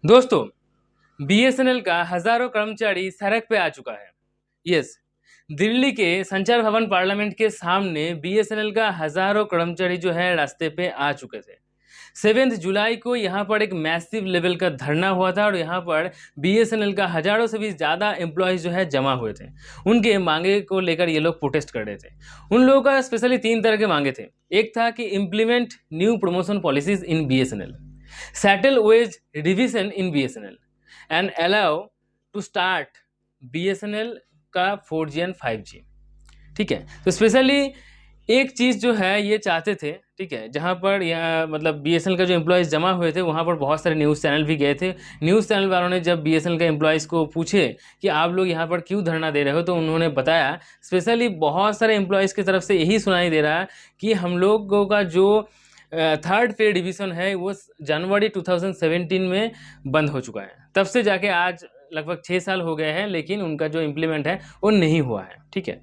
दोस्तों, बीएसएनएल का हजारों कर्मचारी सड़क पे आ चुका है। यस, दिल्ली के संचार भवन पार्लियामेंट के सामने बीएसएनएल का हजारों कर्मचारी जो है रास्ते पे आ चुके थे। 7 जुलाई को यहाँ पर एक मैसिव लेवल का धरना हुआ था और यहाँ पर बीएसएनएल का हजारों से भी ज़्यादा एम्प्लॉयज़ जो है जमा हुए थे। उनके मांगे को लेकर ये लोग प्रोटेस्ट कर रहे थे। उन लोगों का स्पेशली 3 तरह के मांगे थे। एक था कि implement new promotion policies in BSNL, settle wage revision in BSNL and allow to start BSNL का 4G एंड 5G। ठीक है, तो स्पेशली एक चीज़ जो है ये चाहते थे, ठीक है, जहाँ पर यहाँ मतलब बीएसएनएल का जो एम्प्लॉयज़ जमा हुए थे वहाँ पर बहुत सारे न्यूज़ चैनल भी गए थे। न्यूज़ चैनल वालों ने जब बीएसएनएल के एम्प्लॉयज़ को पूछे कि आप लोग यहाँ पर क्यों धरना दे रहे हो, तो उन्होंने बताया स्पेशली बहुत सारे एम्प्लॉयज़ की तरफ से यही सुनाई दे रहा है कि हम लोगों का जो थर्ड पे डिवीज़न है वो जनवरी 2017 में बंद हो चुका है। तब से जाके आज लगभग 6 साल हो गए हैं, लेकिन उनका जो इम्प्लीमेंट है वो नहीं हुआ है। ठीक है,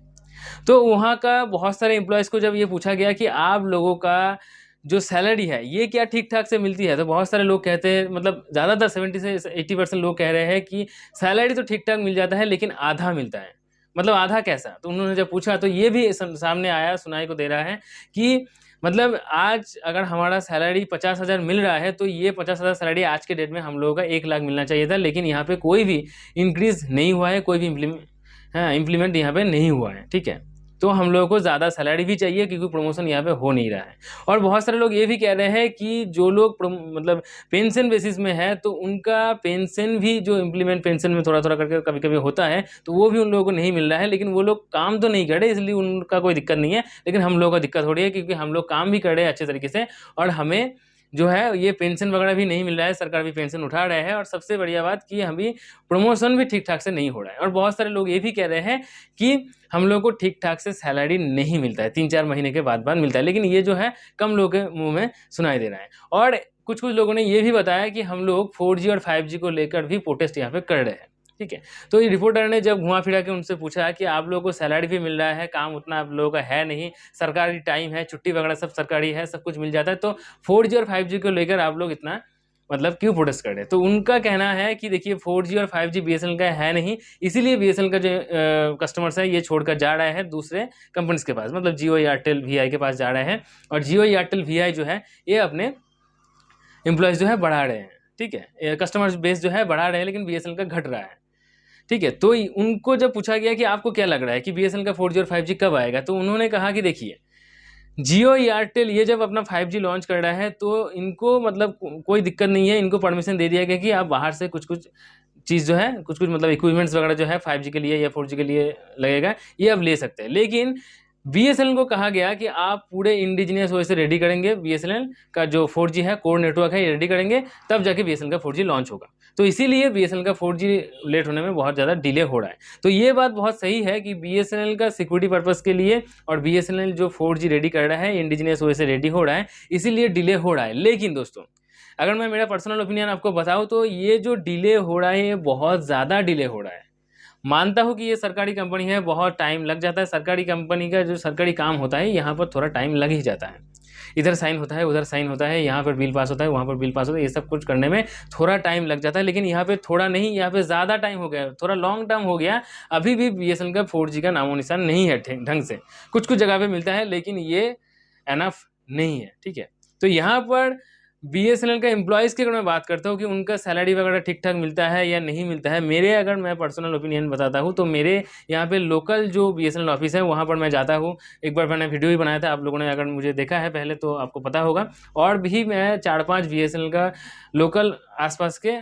तो वहाँ का बहुत सारे एम्प्लॉयज़ को जब ये पूछा गया कि आप लोगों का जो सैलरी है ये क्या ठीक ठाक से मिलती है, तो बहुत सारे लोग कहते हैं, मतलब ज़्यादातर 70 से 80% लोग कह रहे हैं कि सैलरी तो ठीक ठाक मिल जाता है लेकिन आधा मिलता है। मतलब आधा कैसा? तो उन्होंने जब पूछा तो ये भी सामने आया, सुनाई को दे रहा है कि मतलब आज अगर हमारा सैलरी 50,000 मिल रहा है तो ये 50,000 सैलरी आज के डेट में हम लोगों का 1 लाख मिलना चाहिए था, लेकिन यहाँ पे कोई भी इंक्रीज़ नहीं हुआ है, कोई भी इम्प्लीमेंट यहाँ पे नहीं हुआ है। ठीक है, तो हम लोगों को ज़्यादा सैलरी भी चाहिए क्योंकि प्रमोशन यहाँ पे हो नहीं रहा है। और बहुत सारे लोग ये भी कह रहे हैं कि जो लोग मतलब पेंशन बेसिस में है तो उनका पेंशन भी जो इम्प्लीमेंट पेंशन में थोड़ा-थोड़ा करके कभी-कभी होता है तो वो भी उन लोगों को नहीं मिल रहा है, लेकिन वो लोग काम तो नहीं कर रहे इसलिए उनका कोई दिक्कत नहीं है, लेकिन हम लोगों को दिक्कत हो रही है क्योंकि हम लोग काम भी कर रहे हैं अच्छे तरीके से और हमें जो है ये पेंशन वगैरह भी नहीं मिल रहा है, सरकार भी पेंशन उठा रहे हैं और सबसे बढ़िया बात कि अभी प्रमोशन भी ठीक-ठाक से नहीं हो रहा है। और बहुत सारे लोग ये भी कह रहे हैं कि हम लोग को ठीक-ठाक से सैलरी नहीं मिलता है, 3-4 महीने के बाद मिलता है, लेकिन ये जो है कम लोगों के मुँह में सुनाई दे रहा है। और कुछ-कुछ लोगों ने ये भी बताया कि हम लोग 4G और 5G को लेकर भी प्रोटेस्ट यहाँ पे कर रहे हैं। ठीक है, तो ये रिपोर्टर ने जब घुमा-फिरा के उनसे पूछा कि आप लोगों को सैलरी भी मिल रहा है, काम उतना आप लोगों का है नहीं, सरकारी टाइम है, छुट्टी वगैरह सब सरकारी है, सब कुछ मिल जाता है, तो 4G और 5G को लेकर आप लोग इतना मतलब क्यों प्रोटेस्ट कर रहे हैं? तो उनका कहना है कि देखिए 4G और 5G बीएसएनएल का है नहीं, इसीलिए बीएसएनएल का जो कस्टमर्स है ये छोड़कर जा रहे हैं दूसरे कंपनीज़ के पास, मतलब जियो, एयरटेल, वी आई के पास जा रहे हैं और जियो, एयरटेल, वी आई जो है ये अपने एम्प्लॉइज़ जो है बढ़ा रहे हैं। ठीक है, कस्टमर्स बेस जो है बढ़ा रहे हैं लेकिन बीएसएनएल का घट रहा है। ठीक है, तो उनको जब पूछा गया कि आपको क्या लग रहा है कि बीएसएनएल का 4G और 5G कब आएगा? तो उन्होंने कहा कि देखिए, जियो, एयरटेल ये जब अपना 5G लॉन्च कर रहा है तो इनको मतलब कोई दिक्कत नहीं है, इनको परमिशन दे दिया गया कि आप बाहर से कुछ-कुछ चीज़ जो है, कुछ-कुछ मतलब इक्विपमेंट्स वगैरह जो है 5G के लिए या 4G के लिए लगेगा, ये आप ले सकते हैं। लेकिन बीएसएनएल को कहा गया कि आप पूरे इंडिजिनियस वे से रेडी करेंगे, बीएसएनएल का जो 4G है, कोर नेटवर्क है, ये रेडी करेंगे, तब जाके बीएसएनएल का 4G लॉन्च होगा। तो इसीलिए बीएसएनएल का 4G लेट होने में बहुत ज़्यादा डिले हो रहा है। तो ये बात बहुत सही है कि बीएसएनएल का सिक्योरिटी पर्पज़ के लिए और बीएसएनएल जो 4G रेडी कर रहा है, इंडिजिनियस वे से रेडी हो रहा है, इसीलिए डिले हो रहा है। लेकिन दोस्तों, अगर मैं मेरा पर्सनल ओपिनियन आपको बताऊँ तो ये जो डिले हो रहा है, ये बहुत ज़्यादा डिले हो रहा है। मानता हूँ कि ये सरकारी कंपनी है, बहुत टाइम लग जाता है, सरकारी कंपनी का जो सरकारी काम होता है, यहाँ पर थोड़ा टाइम लग ही जाता है। इधर साइन होता है, उधर साइन होता है, यहाँ पर बिल पास होता है, वहाँ पर बिल पास होता है, ये सब कुछ करने में थोड़ा टाइम लग जाता है, लेकिन यहाँ पे थोड़ा नहीं, यहाँ पे ज़्यादा टाइम हो गया, थोड़ा लॉन्ग टर्म हो गया। अभी भी बीएसएनएल का 4G का नामो-निशान नहीं है ढंग से। कुछ-कुछ जगह पे मिलता है, लेकिन ये इनफ नहीं है, ठीक है? तो यहाँ पर बीएसएनएल का एम्प्लॉइज़ की अगर मैं बात करता हूँ कि उनका सैलरी वगैरह ठीक-ठाक मिलता है या नहीं मिलता है, मेरे अगर मैं पर्सनल ओपिनियन बताता हूँ, तो मेरे यहाँ पे लोकल जो बीएसएनएल ऑफ़िस है, वहाँ पर मैं जाता हूँ। एक बार मैंने वीडियो भी बनाया था, आप लोगों ने अगर मुझे देखा है पहले तो आपको पता होगा। और भी मैं 4-5 बीएसएनएल का लोकल आस-पास के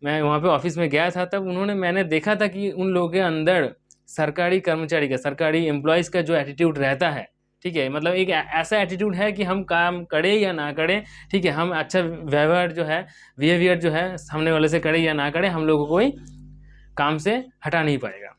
मैं वहाँ पे ऑफ़िस में गया था, तब मैंने देखा था कि उन लोगों के अंदर सरकारी कर्मचारी का, सरकारी एम्प्लॉइज़ का जो एटीट्यूड रहता है, ठीक है? मतलब एक ऐसा एटीट्यूड है कि हम काम करें या ना करें, ठीक है? हम अच्छा व्यवहार जो है, बिहेवियर जो है सामने वाले से करें या ना करें, हम लोगों को कोई काम से हटा नहीं पाएगा।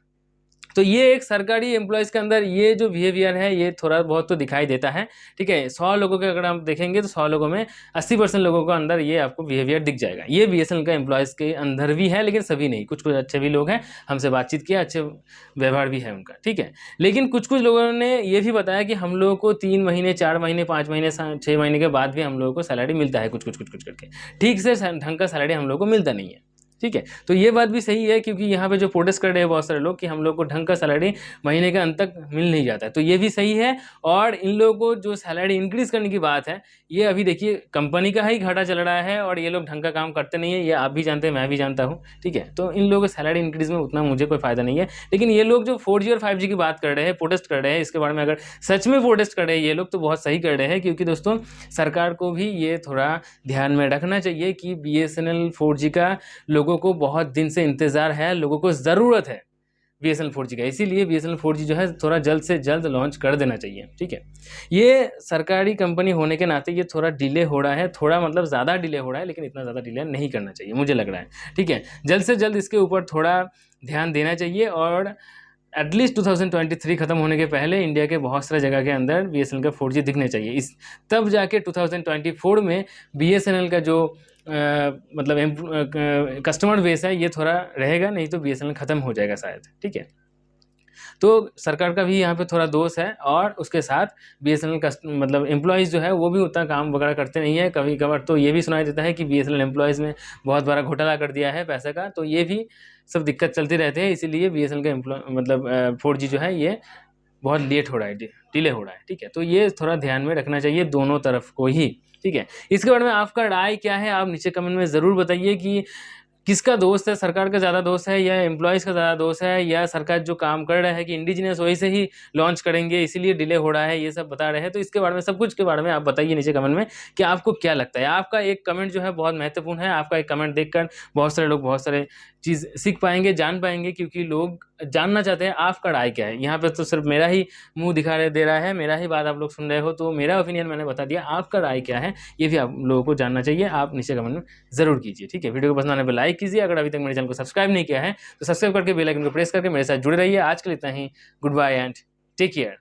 तो ये एक सरकारी एम्प्लॉयज़ के अंदर ये जो बिहेवियर है ये थोड़ा बहुत तो दिखाई देता है, ठीक है। 100 लोगों के अगर हम देखेंगे तो 100 लोगों में 80% लोगों के अंदर ये आपको बिहेवियर दिख जाएगा। ये बीएसएनएल का एम्प्लॉयज़ के अंदर भी है, लेकिन सभी नहीं, कुछ कुछ अच्छे भी लोग हैं, हमसे बातचीत किया, अच्छे व्यवहार भी है उनका, ठीक है। लेकिन कुछ कुछ लोगों ने ये भी बताया कि हम लोगों को 3 महीने, 4 महीने, 5 महीने, 6 महीने के बाद भी हम लोगों को सैलरी मिलता है कुछ करके, ठीक से ढंग का सैलरी हम लोग को मिलता नहीं है, ठीक है। तो ये बात भी सही है, क्योंकि यहाँ पे जो प्रोटेस्ट कर रहे हैं बहुत सारे लोग कि हम लोग को ढंग का सैलरी महीने के अंत तक मिल नहीं जाता है, तो ये भी सही है। और इन लोगों को जो सैलरी इंक्रीज़ करने की बात है, ये अभी देखिए कंपनी का ही घाटा चल रहा है और ये लोग ढंग का काम करते नहीं है, ये आप भी जानते हैं, मैं भी जानता हूँ, ठीक है। तो इन लोगों को सैलरी इंक्रीज़ में उतना मुझे कोई फ़ायदा नहीं है। लेकिन ये लोग जो 4G और 5G की बात कर रहे हैं, प्रोटेस्ट कर रहे हैं, इसके बारे में अगर सच में प्रोटेस्ट कर रहे हैं ये लोग, तो बहुत सही कर रहे हैं, क्योंकि दोस्तों सरकार को भी ये थोड़ा ध्यान में रखना चाहिए कि बीएसएनएल 4G का लोगों को बहुत दिन से इंतज़ार है, लोगों को ज़रूरत है बीएसएनएल 4G का, इसीलिए बीएसएनएल 4G जो है थोड़ा जल्द से जल्द लॉन्च कर देना चाहिए, ठीक है। ये सरकारी कंपनी होने के नाते ये थोड़ा डिले हो रहा है, थोड़ा मतलब ज़्यादा डिले हो रहा है, लेकिन इतना ज़्यादा डिले नहीं करना चाहिए, मुझे लग रहा है, ठीक है। जल्द से जल्द इसके ऊपर थोड़ा ध्यान देना चाहिए और एटलीस्ट 2023 खत्म होने के पहले इंडिया के बहुत सारे जगह के अंदर बीएसएनएल का 4G दिखने चाहिए। इस तब जाके 2024 में बीएसएनएल का जो मतलब कस्टमर बेस है ये थोड़ा रहेगा, नहीं तो बीएसएनएल ख़त्म हो जाएगा शायद, ठीक है। तो सरकार का भी यहाँ पे थोड़ा दोष है और उसके साथ बीएसएनएल का मतलब एम्प्लॉयज़ जो है वो भी उतना काम वगैरह करते नहीं है। कभी कभार तो ये भी सुनाई देता है कि बीएसएनएल एम्प्लॉयज़ में बहुत बड़ा घोटाला कर दिया है पैसे का, तो ये भी सब दिक्कत चलती रहती है। इसीलिए बीएसएनएल का मतलब 4G जो है ये बहुत लेट हो रहा है, डिले हो रहा है, ठीक है। तो ये थोड़ा ध्यान में रखना चाहिए दोनों तरफ को ही, ठीक है। इसके बारे में आपका राय क्या है, आप नीचे कमेंट में ज़रूर बताइए कि किसका दोस्त है, सरकार का ज़्यादा दोस्त है या एम्प्लॉयज़ का ज़्यादा दोस्त है, या सरकार जो काम कर रहा है कि इंडिजिनियस वही से ही लॉन्च करेंगे इसीलिए डिले हो रहा है, ये सब बता रहे हैं। तो इसके बारे में, सब कुछ के बारे में आप बताइए नीचे कमेंट में कि आपको क्या लगता है। आपका एक कमेंट जो है बहुत महत्वपूर्ण है, आपका एक कमेंट देखकर बहुत सारे लोग बहुत सारे चीज़ सीख पाएंगे, जान पाएंगे, क्योंकि लोग जानना चाहते हैं आपका राय क्या है। यहाँ पे तो सिर्फ मेरा ही मुंह दे रहा है, मेरा ही बात आप लोग सुन रहे हो, तो मेरा ओपिनियन मैंने बता दिया, आपका राय क्या है ये भी आप लोगों को जानना चाहिए। आप नीचे कमेंट में ज़रूर कीजिए, ठीक है। वीडियो को पसंद आने पर लाइक कीजिए, अगर अभी तक मेरे चैनल को सब्सक्राइब नहीं किया है तो सब्सक्राइब करके बेल आइकन को प्रेस करके मेरे साथ जुड़े रहिए। आज के लिए इतना ही, goodbye and take care.